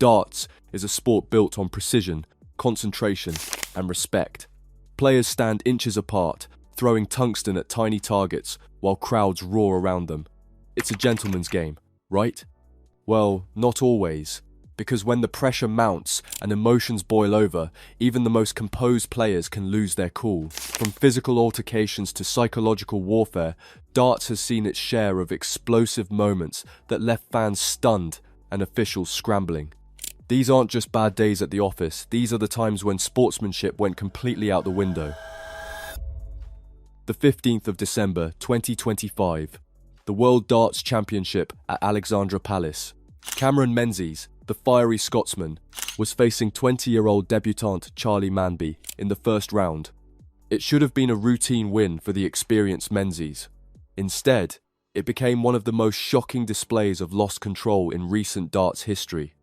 Darts is a sport built on precision, concentration, and respect. Players stand inches apart, throwing tungsten at tiny targets while crowds roar around them. It's a gentleman's game, right? Well, not always, because when the pressure mounts and emotions boil over, even the most composed players can lose their cool. From physical altercations to psychological warfare, darts has seen its share of explosive moments that left fans stunned and officials scrambling. These aren't just bad days at the office, these are the times when sportsmanship went completely out the window. The 15th of December 2025, the World Darts Championship at Alexandra Palace. Cameron Menzies, the fiery Scotsman, was facing 20-year-old debutant Charlie Manby in the first round. It should have been a routine win for the experienced Menzies. Instead, it became one of the most shocking displays of lost control in recent darts history.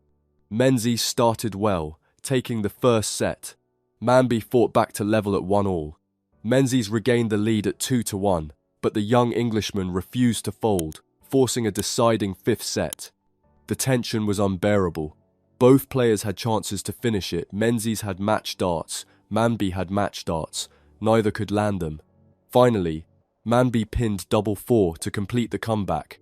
Menzies started well, taking the first set. Manby fought back to level at 1-1. Menzies regained the lead at 2-1, but the young Englishman refused to fold, forcing a deciding fifth set. The tension was unbearable. Both players had chances to finish it. Menzies had match darts, Manby had match darts. Neither could land them. Finally, Manby pinned 4-4 to complete the comeback.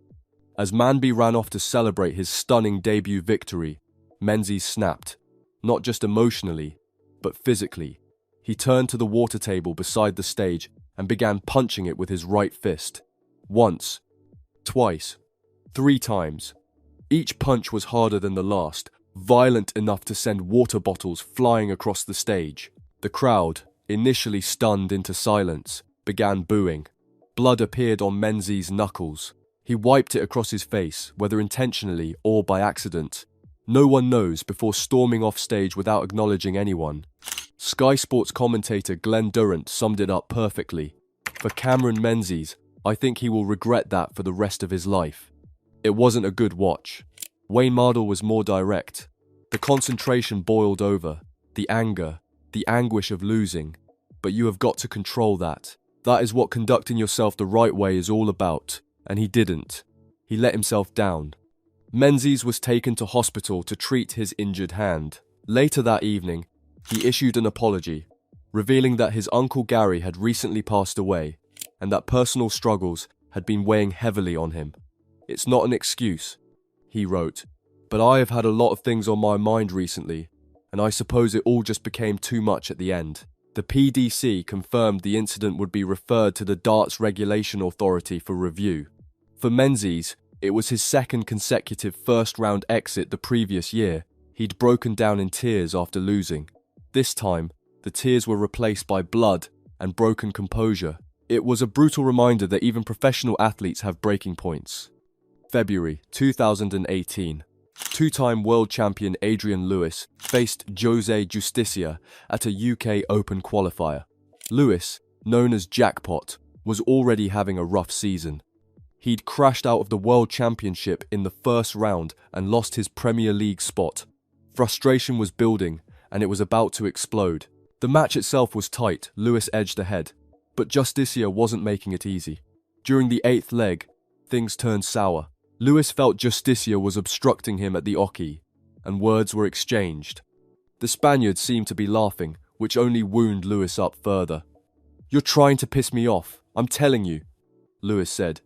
As Manby ran off to celebrate his stunning debut victory, Menzies snapped, not just emotionally, but physically. He turned to the water table beside the stage and began punching it with his right fist. Once, twice, 3 times. Each punch was harder than the last, violent enough to send water bottles flying across the stage. The crowd, initially stunned into silence, began booing. Blood appeared on Menzies' knuckles. He wiped it across his face, whether intentionally or by accident. No one knows, before storming off stage without acknowledging anyone. Sky Sports commentator Glenn Durrant summed it up perfectly. For Cameron Menzies, I think he will regret that for the rest of his life. It wasn't a good watch. Wayne Mardle was more direct. The concentration boiled over, the anger, the anguish of losing. But you have got to control that. That is what conducting yourself the right way is all about, and he didn't. He let himself down. Menzies was taken to hospital to treat his injured hand. Later that evening, he issued an apology, revealing that his uncle Gary had recently passed away, and that personal struggles had been weighing heavily on him. It's not an excuse, he wrote, but I have had a lot of things on my mind recently, and I suppose it all just became too much at the end. The PDC confirmed the incident would be referred to the Darts Regulation Authority for review. For Menzies, it was his second consecutive first-round exit the previous year. He'd broken down in tears after losing. This time, the tears were replaced by blood and broken composure. It was a brutal reminder that even professional athletes have breaking points. February 2018. Two-time world champion Adrian Lewis faced Jose Justicia at a UK Open qualifier. Lewis, known as Jackpot, was already having a rough season. He'd crashed out of the World Championship in the first round and lost his Premier League spot. Frustration was building, and it was about to explode. The match itself was tight, Lewis edged ahead, but Justicia wasn't making it easy. During the 8th leg, things turned sour. Lewis felt Justicia was obstructing him at the oche, and words were exchanged. The Spaniard seemed to be laughing, which only wound Lewis up further. "You're trying to piss me off, I'm telling you," Lewis said,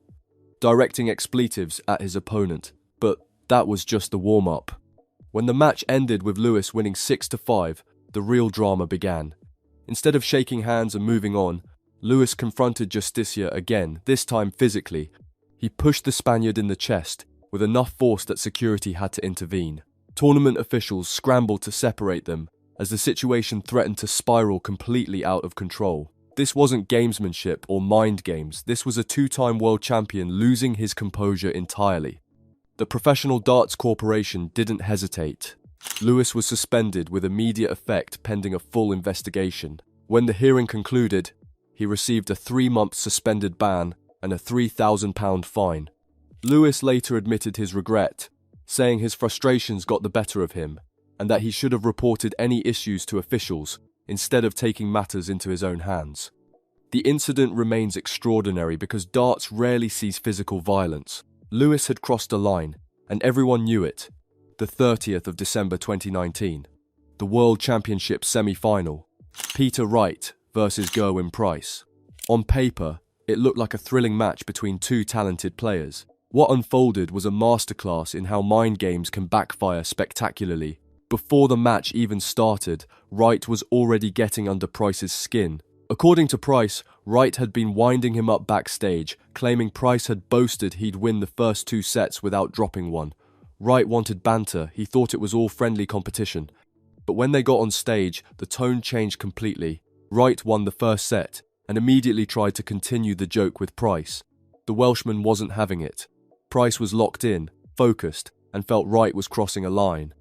directing expletives at his opponent, but that was just the warm-up. When the match ended with Lewis winning 6-5, the real drama began. Instead of shaking hands and moving on, Lewis confronted Justicia again, this time physically. He pushed the Spaniard in the chest, with enough force that security had to intervene. Tournament officials scrambled to separate them, as the situation threatened to spiral completely out of control. This wasn't gamesmanship or mind games, this was a 2-time world champion losing his composure entirely. The Professional Darts Corporation didn't hesitate. Lewis was suspended with immediate effect pending a full investigation. When the hearing concluded, he received a 3-month suspended ban and a £3,000 fine. Lewis later admitted his regret, saying his frustrations got the better of him, and that he should have reported any issues to officials, instead of taking matters into his own hands. The incident remains extraordinary because darts rarely sees physical violence. Lewis had crossed a line, and everyone knew it. The the 30th of December 2019. The World Championship semi-final. Wright versus Gerwyn Price. On paper, it looked like a thrilling match between two talented players. What unfolded was a masterclass in how mind games can backfire spectacularly. Before the match even started, Wright was already getting under Price's skin. According to Price, Wright had been winding him up backstage, claiming Price had boasted he'd win the first 2 sets without dropping one. Wright wanted banter, he thought it was all friendly competition. But when they got on stage, the tone changed completely. Wright won the first set, and immediately tried to continue the joke with Price. The Welshman wasn't having it. Price was locked in, focused, and felt Wright was crossing a line.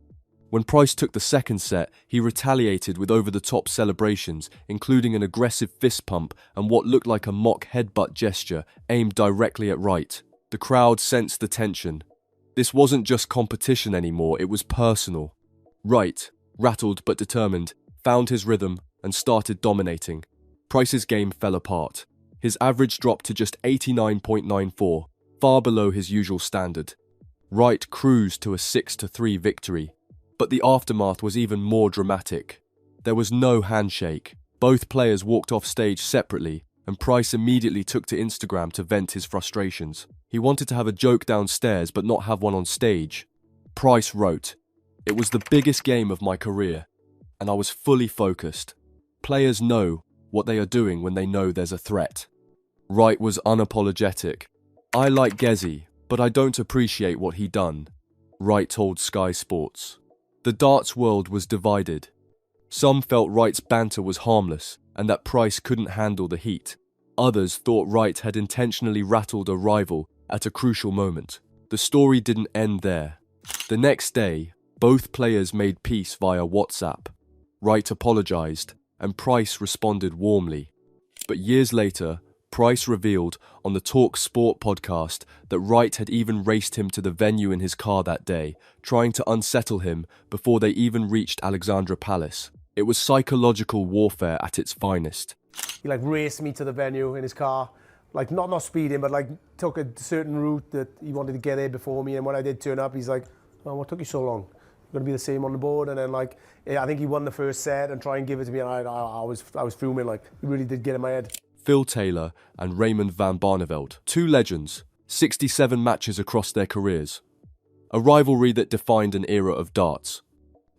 When Price took the second set, he retaliated with over-the-top celebrations, including an aggressive fist pump and what looked like a mock headbutt gesture aimed directly at Wright. The crowd sensed the tension. This wasn't just competition anymore, it was personal. Wright, rattled but determined, found his rhythm and started dominating. Price's game fell apart. His average dropped to just 89.94, far below his usual standard. Wright cruised to a 6-3 victory. But the aftermath was even more dramatic. There was no handshake. Both players walked off stage separately, and Price immediately took to Instagram to vent his frustrations. He wanted to have a joke downstairs but not have one on stage. Price wrote, "It was the biggest game of my career, and I was fully focused. Players know what they are doing when they know there's a threat." Wright was unapologetic. "I like Gezi, but I don't appreciate what he done," Wright told Sky Sports. The darts world was divided. Some felt Wright's banter was harmless and that Price couldn't handle the heat. Others thought Wright had intentionally rattled a rival at a crucial moment. The story didn't end there. The next day, both players made peace via WhatsApp. Wright apologized and Price responded warmly. But years later, Price revealed on the Talk Sport podcast that Wright had even raced him to the venue in his car that day, trying to unsettle him before they even reached Alexandra Palace. It was psychological warfare at its finest. He raced me to the venue in his car, not speeding, but took a certain route that he wanted to get there before me. And when I did turn up, he's like, "Oh, what took you so long? You're gonna be the same on the board." And then I think he won the first set and tried and give it to me, and I was fuming. He really did get in my head. Phil Taylor and Raymond van Barneveld, two legends, 67 matches across their careers. A rivalry that defined an era of darts.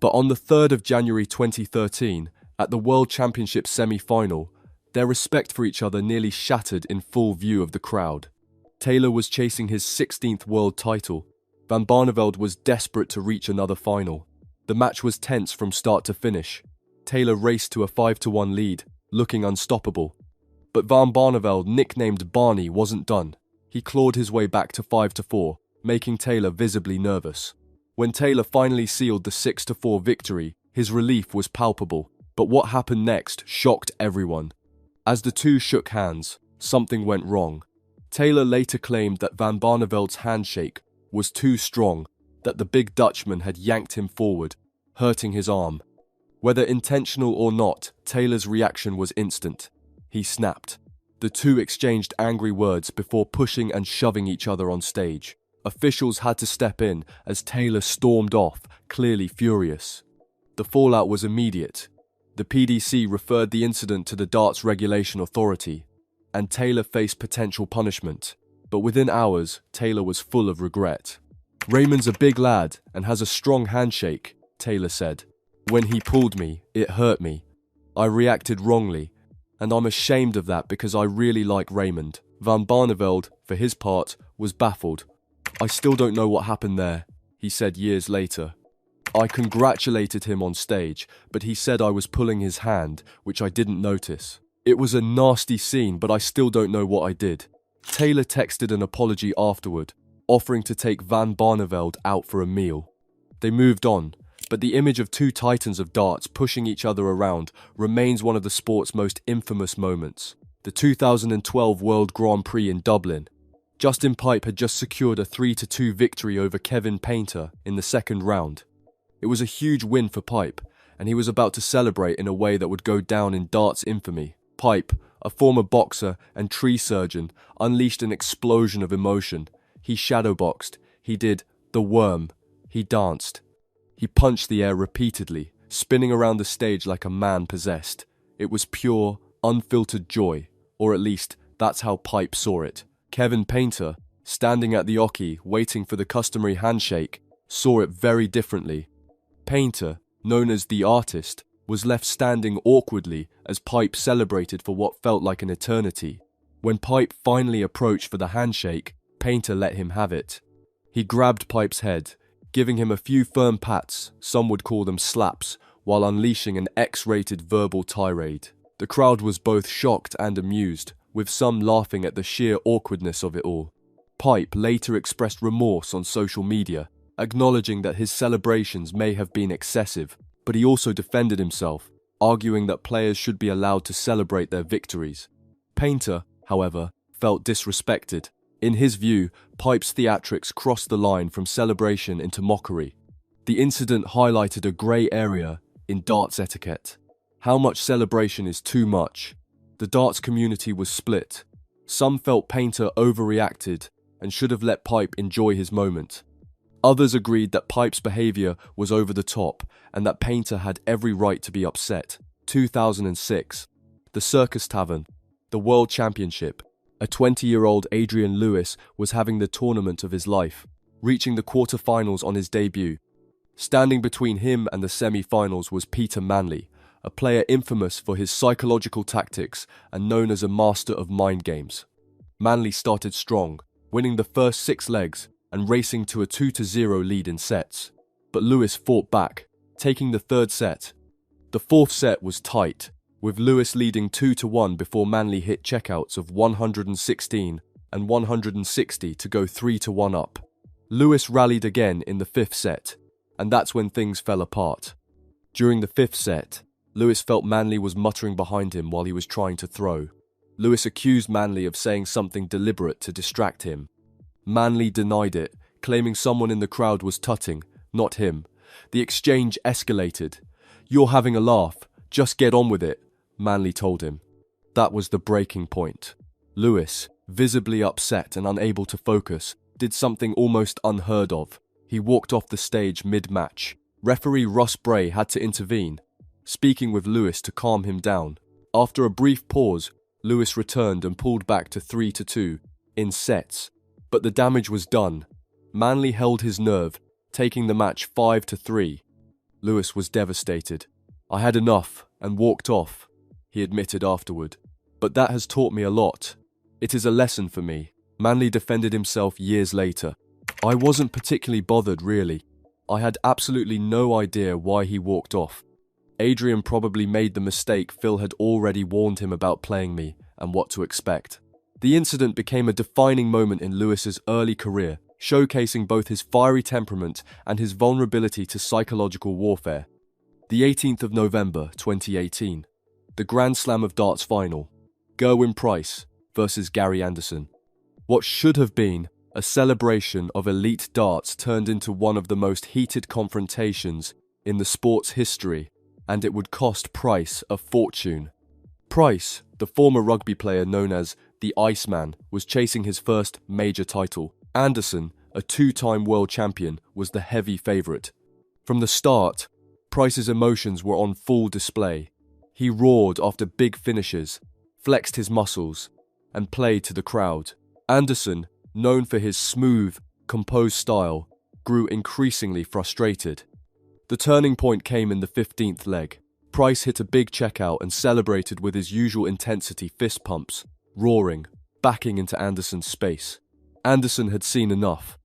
But on the 3rd of January 2013, at the World Championship semi-final, their respect for each other nearly shattered in full view of the crowd. Taylor was chasing his 16th world title. Van Barneveld was desperate to reach another final. The match was tense from start to finish. Taylor raced to a 5-1 lead, looking unstoppable. But Van Barneveld, nicknamed Barney, wasn't done. He clawed his way back to 5-4, making Taylor visibly nervous. When Taylor finally sealed the 6-4 victory, his relief was palpable. But what happened next shocked everyone. As the two shook hands, something went wrong. Taylor later claimed that Van Barneveld's handshake was too strong, that the big Dutchman had yanked him forward, hurting his arm. Whether intentional or not, Taylor's reaction was instant. He snapped. The two exchanged angry words before pushing and shoving each other on stage. Officials had to step in as Taylor stormed off, clearly furious. The fallout was immediate. The PDC referred the incident to the Darts Regulation Authority, and Taylor faced potential punishment. But within hours, Taylor was full of regret. "Raymond's a big lad and has a strong handshake," Taylor said. "When he pulled me, it hurt me. I reacted wrongly. And I'm ashamed of that because I really like Raymond." Van Barneveld, for his part, was baffled. "I still don't know what happened there," he said years later. "I congratulated him on stage, but he said I was pulling his hand, which I didn't notice. It was a nasty scene, but I still don't know what I did." Taylor texted an apology afterward, offering to take Van Barneveld out for a meal. They moved on. But the image of two titans of darts pushing each other around remains one of the sport's most infamous moments. The 2012 World Grand Prix in Dublin. Justin Pipe had just secured a 3-2 victory over Kevin Painter in the second round. It was a huge win for Pipe, and he was about to celebrate in a way that would go down in darts infamy. Pipe, a former boxer and tree surgeon, unleashed an explosion of emotion. He shadowboxed, he did the worm, he danced. He punched the air repeatedly, spinning around the stage like a man possessed. It was pure, unfiltered joy, or at least that's how Pipe saw it. Kevin Painter, standing at the oche waiting for the customary handshake, saw it very differently. Painter, known as the artist, was left standing awkwardly as Pipe celebrated for what felt like an eternity. When Pipe finally approached for the handshake, Painter let him have it. He grabbed Pipe's head, giving him a few firm pats, some would call them slaps, while unleashing an X-rated verbal tirade. The crowd was both shocked and amused, with some laughing at the sheer awkwardness of it all. Pipe later expressed remorse on social media, acknowledging that his celebrations may have been excessive, but he also defended himself, arguing that players should be allowed to celebrate their victories. Painter, however, felt disrespected. In his view, Pipe's theatrics crossed the line from celebration into mockery. The incident highlighted a grey area in darts etiquette. How much celebration is too much? The darts community was split. Some felt Painter overreacted and should have let Pipe enjoy his moment. Others agreed that Pipe's behaviour was over the top and that Painter had every right to be upset. 2006. The Circus Tavern. The World Championship. A 20-year-old Adrian Lewis was having the tournament of his life, reaching the quarter-finals on his debut. Standing between him and the semi-finals was Peter Manley, a player infamous for his psychological tactics and known as a master of mind games. Manley started strong, winning the first 6 legs and racing to a 2-0 lead in sets. But Lewis fought back, taking the 3rd set. The 4th set was tight, with Lewis leading 2-1 before Manley hit checkouts of 116 and 160 to go 3-1 up. Lewis rallied again in the 5th set, and that's when things fell apart. During the 5th set, Lewis felt Manley was muttering behind him while he was trying to throw. Lewis accused Manley of saying something deliberate to distract him. Manley denied it, claiming someone in the crowd was tutting, not him. The exchange escalated. "You're having a laugh, just get on with it," Manley told him. That was the breaking point. Lewis, visibly upset and unable to focus, did something almost unheard of. He walked off the stage mid-match. Referee Russ Bray had to intervene, speaking with Lewis to calm him down. After a brief pause, Lewis returned and pulled back to 3-2 in sets. But the damage was done. Manley held his nerve, taking the match 5-3. Lewis was devastated. "I had enough and walked off," he admitted afterward. "But that has taught me a lot. It is a lesson for me." Manley defended himself years later. "I wasn't particularly bothered, really. I had absolutely no idea why he walked off. Adrian probably made the mistake Phil had already warned him about playing me and what to expect." The incident became a defining moment in Lewis's early career, showcasing both his fiery temperament and his vulnerability to psychological warfare. The 18th of November 2018, the Grand Slam of Darts final, Gerwyn Price versus Gary Anderson. What should have been a celebration of elite darts turned into one of the most heated confrontations in the sport's history, and it would cost Price a fortune. Price, the former rugby player known as the Iceman, was chasing his first major title. Anderson, a 2-time world champion, was the heavy favourite. From the start, Price's emotions were on full display. He roared after big finishes, flexed his muscles, and played to the crowd. Anderson, known for his smooth, composed style, grew increasingly frustrated. The turning point came in the 15th leg. Price hit a big checkout and celebrated with his usual intensity, fist pumps, roaring, backing into Anderson's space. Anderson had seen enough.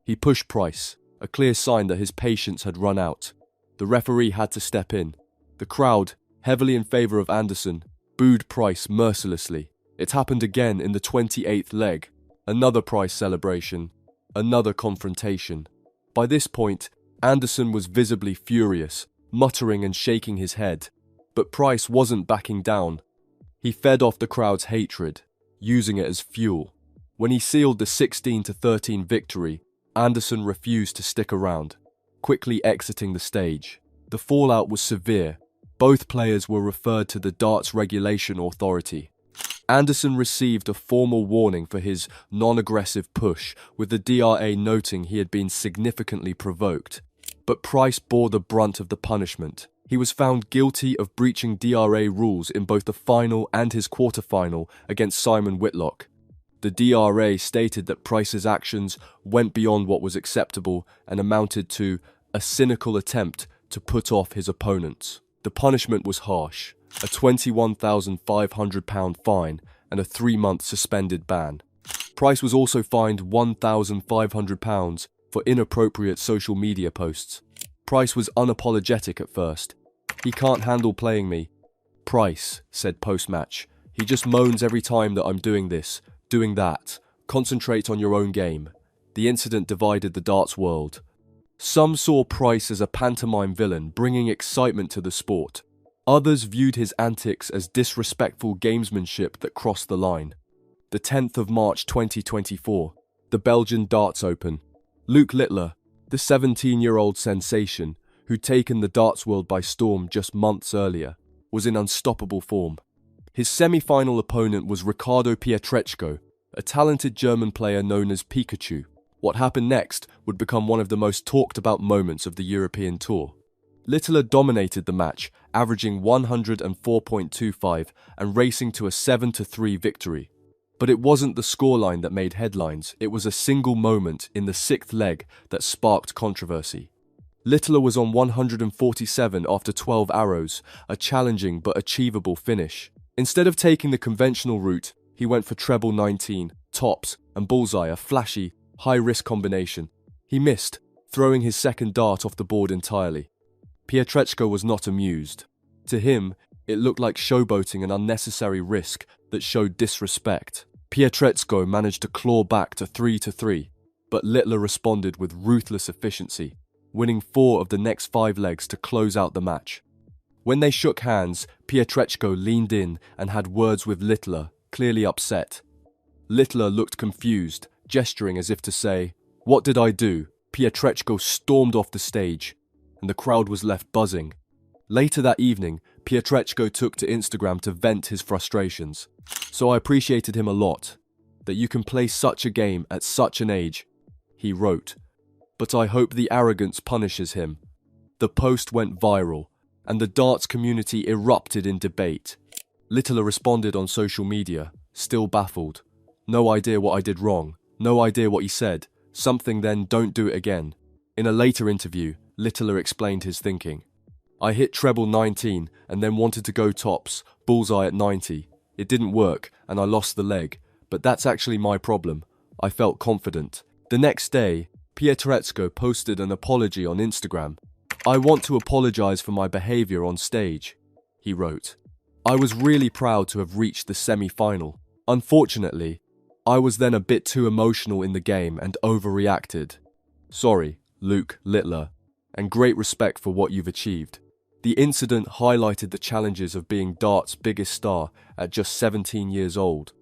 He pushed Price, a clear sign that his patience had run out. The referee had to step in. The crowd, heavily in favour of Anderson, booed Price mercilessly. It happened again in the 28th leg. Another Price celebration, another confrontation. By this point, Anderson was visibly furious, muttering and shaking his head. But Price wasn't backing down. He fed off the crowd's hatred, using it as fuel. When he sealed the 16-13 victory, Anderson refused to stick around, quickly exiting the stage. The fallout was severe. Both players were referred to the Darts Regulation Authority. Anderson received a formal warning for his non-aggressive push, with the DRA noting he had been significantly provoked. But Price bore the brunt of the punishment. He was found guilty of breaching DRA rules in both the final and his quarter-final against Simon Whitlock. The DRA stated that Price's actions went beyond what was acceptable and amounted to a cynical attempt to put off his opponents. The punishment was harsh, a £21,500 fine and a 3-month suspended ban. Price was also fined £1,500 for inappropriate social media posts. Price was unapologetic at first. "He can't handle playing me," Price said post-match. "He just moans every time that I'm doing this, doing that. Concentrate on your own game." The incident divided the darts world. Some saw Price as a pantomime villain, bringing excitement to the sport. Others viewed his antics as disrespectful gamesmanship that crossed the line. The 10th of March 2024, the Belgian Darts Open. Luke Litler, the 17-year-old sensation, who'd taken the darts world by storm just months earlier, was in unstoppable form. His semi-final opponent was Ricardo Pietreczko, a talented German player known as Pietreczko. What happened next would become one of the most talked-about moments of the European Tour. Littler dominated the match, averaging 104.25 and racing to a 7-3 victory. But it wasn't the scoreline that made headlines, it was a single moment in the 6th leg that sparked controversy. Littler was on 147 after 12 arrows, a challenging but achievable finish. Instead of taking the conventional route, he went for treble 19, tops, and bullseye, a flashy, high-risk combination. He missed, throwing his second dart off the board entirely. Pietreczko was not amused. To him, it looked like showboating an unnecessary risk that showed disrespect. Pietreczko managed to claw back to 3-3, but Littler responded with ruthless efficiency, winning 4 of the next 5 legs to close out the match. When they shook hands, Pietreczko leaned in and had words with Littler, clearly upset. Littler looked confused, gesturing as if to say, "What did I do?" Pietreczko stormed off the stage, and the crowd was left buzzing. Later that evening, Pietreczko took to Instagram to vent his frustrations. "So I appreciated him a lot. That you can play such a game at such an age," he wrote. "But I hope the arrogance punishes him." The post went viral, and the darts community erupted in debate. Littler responded on social media, still baffled. "No idea what I did wrong. No idea what he said. Something then, don't do it again." In a later interview, Littler explained his thinking. "I hit treble 19 and then wanted to go tops, bullseye at 90. It didn't work and I lost the leg, but that's actually my problem. I felt confident." The next day, Pietreczko posted an apology on Instagram. "I want to apologize for my behavior on stage," he wrote. "I was really proud to have reached the semi-final. Unfortunately, I was then a bit too emotional in the game and overreacted. Sorry, Luke Littler, and great respect for what you've achieved." The incident highlighted the challenges of being darts' biggest star at just 17 years old.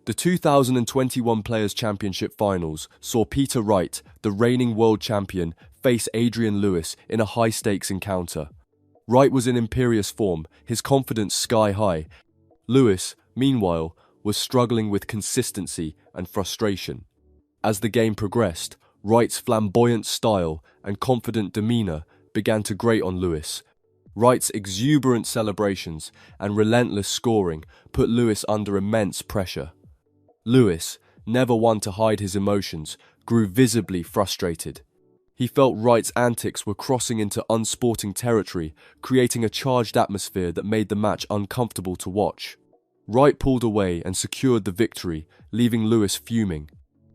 The 2021 Players' Championship Finals saw Peter Wright, the reigning world champion, face Adrian Lewis in a high-stakes encounter. Wright was in imperious form, his confidence sky-high. Lewis, meanwhile, was struggling with consistency and frustration. As the game progressed, Wright's flamboyant style and confident demeanour began to grate on Lewis. Wright's exuberant celebrations and relentless scoring put Lewis under immense pressure. Lewis, never one to hide his emotions, grew visibly frustrated. He felt Wright's antics were crossing into unsporting territory, creating a charged atmosphere that made the match uncomfortable to watch. Wright pulled away and secured the victory, leaving Lewis fuming.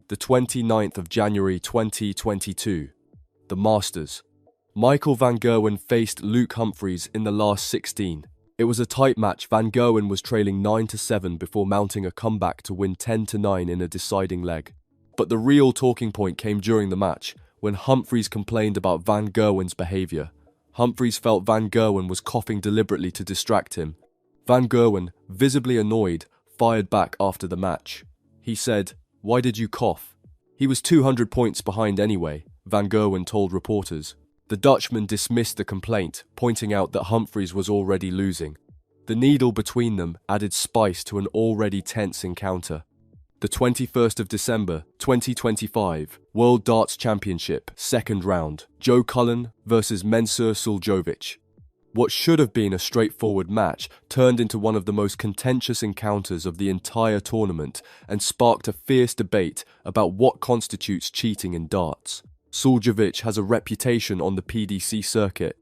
The 29th of January 2022. The Masters. Michael van Gerwen faced Luke Humphries in the last 16. It was a tight match. Van Gerwen was trailing 9-7 before mounting a comeback to win 10-9 in a deciding leg. But the real talking point came during the match, when Humphries complained about Van Gerwen's behaviour. Humphries felt Van Gerwen was coughing deliberately to distract him. Van Gerwen, visibly annoyed, fired back after the match. He said, "Why did you cough?" He was 200 points behind anyway, Van Gerwen told reporters. The Dutchman dismissed the complaint, pointing out that Humphries was already losing. The needle between them added spice to an already tense encounter. The 21st of December, 2025, World Darts Championship, second round. Joe Cullen versus Mensur Suljovic. What should have been a straightforward match turned into one of the most contentious encounters of the entire tournament and sparked a fierce debate about what constitutes cheating in darts. Soljovic has a reputation on the PDC circuit.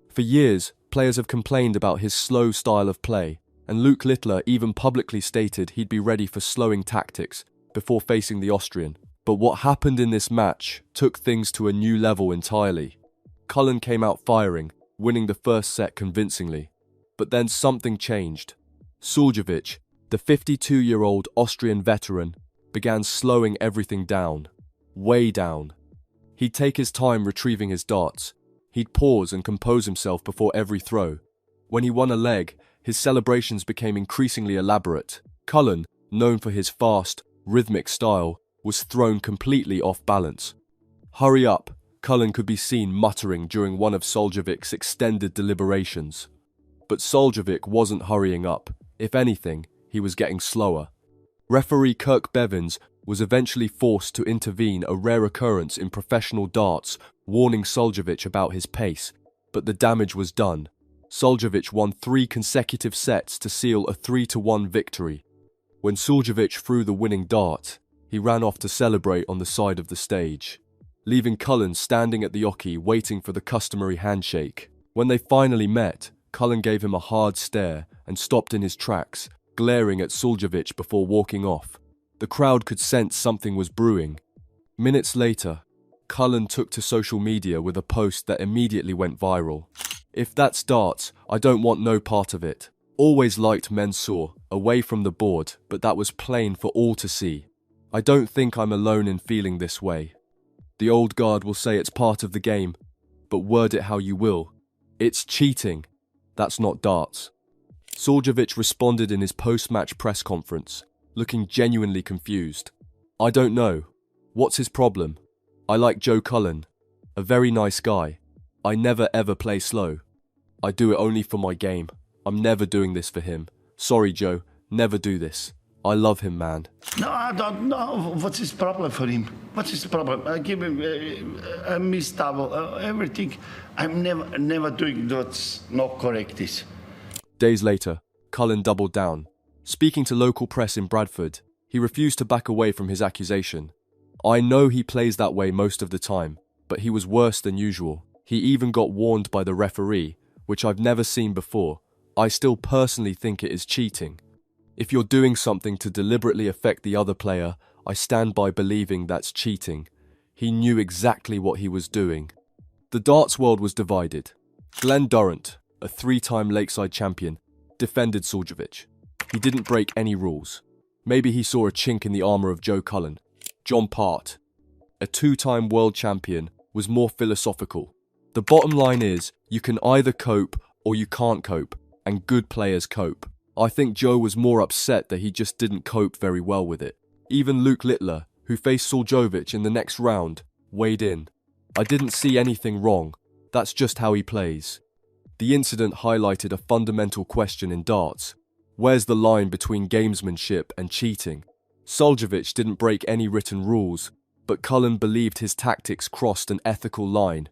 For years, players have complained about his slow style of play, and Litler even publicly stated he'd be ready for slowing tactics before facing the Austrian. But what happened in this match took things to a new level entirely. Cullen came out firing, winning the first set convincingly. But then something changed. Soljovic, the 52-year-old Austrian veteran, began slowing everything down. Way down. He'd take his time retrieving his darts. He'd pause and compose himself before every throw. When he won a leg, his celebrations became increasingly elaborate. Cullen, known for his fast, rhythmic style, was thrown completely off balance. "Hurry up," Cullen could be seen muttering during one of Soljovic's extended deliberations. But Soljovic wasn't hurrying up. If anything, he was getting slower. Referee Kirk Bevins was eventually forced to intervene, a rare occurrence in professional darts, warning Soljovic about his pace, but the damage was done. Soljovic won 3 consecutive sets to seal a 3-1 victory. When Soljovic threw the winning dart, he ran off to celebrate on the side of the stage, leaving Cullen standing at the oche waiting for the customary handshake. When they finally met, Cullen gave him a hard stare and stopped in his tracks, glaring at Soljovic before walking off. The crowd could sense something was brewing. Minutes later, Cullen took to social media with a post that immediately went viral. "If that's darts, I don't want no part of it. Always liked Mensur, away from the board, but that was plain for all to see. I don't think I'm alone in feeling this way. The old guard will say it's part of the game, but word it how you will. It's cheating. That's not darts." Soljovic responded in his post-match press conference, looking genuinely confused. "I don't know. What's his problem? I like Joe Cullen. A very nice guy. I never ever play slow. I do it only for my game. I'm never doing this for him. Sorry, Joe. Never do this. I love him, man." No, I don't know. What's his problem for him? What's his problem? I give him a missed double, everything. I'm never doing that's not correct. This. Days later, Cullen doubled down. Speaking to local press in Bradford, he refused to back away from his accusation. "I know he plays that way most of the time, but he was worse than usual. He even got warned by the referee, which I've never seen before. I still personally think it is cheating. If you're doing something to deliberately affect the other player, I stand by believing that's cheating. He knew exactly what he was doing." The darts world was divided. Glenn Durrant, a 3-time Lakeside champion, defended Soljovic. He didn't break any rules. Maybe he saw a chink in the armour of Joe Cullen. John Part, a 2-time world champion, was more philosophical. "The bottom line is, you can either cope or you can't cope, and good players cope." I think Joe was more upset that he just didn't cope very well with it. Even Litler, who faced Soljovic in the next round, weighed in. "I didn't see anything wrong. That's just how he plays." The incident highlighted a fundamental question in darts. Where's the line between gamesmanship and cheating? Soljovic didn't break any written rules, but Cullen believed his tactics crossed an ethical line.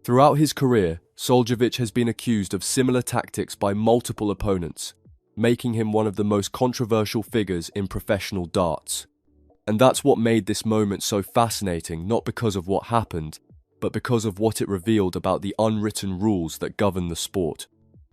Throughout his career, Soljovic has been accused of similar tactics by multiple opponents, making him one of the most controversial figures in professional darts. And that's what made this moment so fascinating, not because of what happened, but because of what it revealed about the unwritten rules that govern the sport.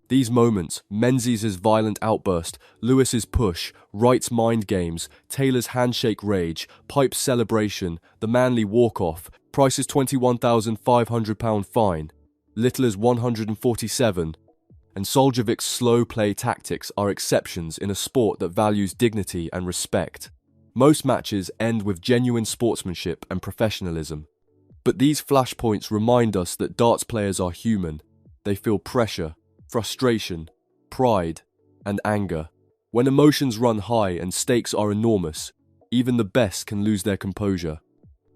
These moments, Menzies' violent outburst, Lewis's push, Wright's mind games, Taylor's handshake rage, Pipe's celebration, the Manley walk-off, Price's £21,500 fine, Littler's 147, and Soljovic's slow play tactics are exceptions in a sport that values dignity and respect. Most matches end with genuine sportsmanship and professionalism. But these flashpoints remind us that darts players are human. They feel pressure, frustration, pride, and anger. When emotions run high and stakes are enormous, even the best can lose their composure.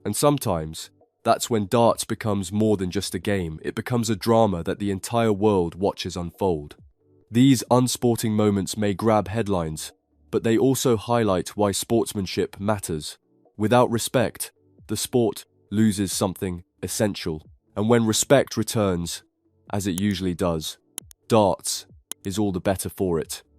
And sometimes, that's when darts becomes more than just a game. It becomes a drama that the entire world watches unfold. These unsporting moments may grab headlines, but they also highlight why sportsmanship matters. Without respect, the sport loses something essential. And when respect returns, as it usually does, darts is all the better for it.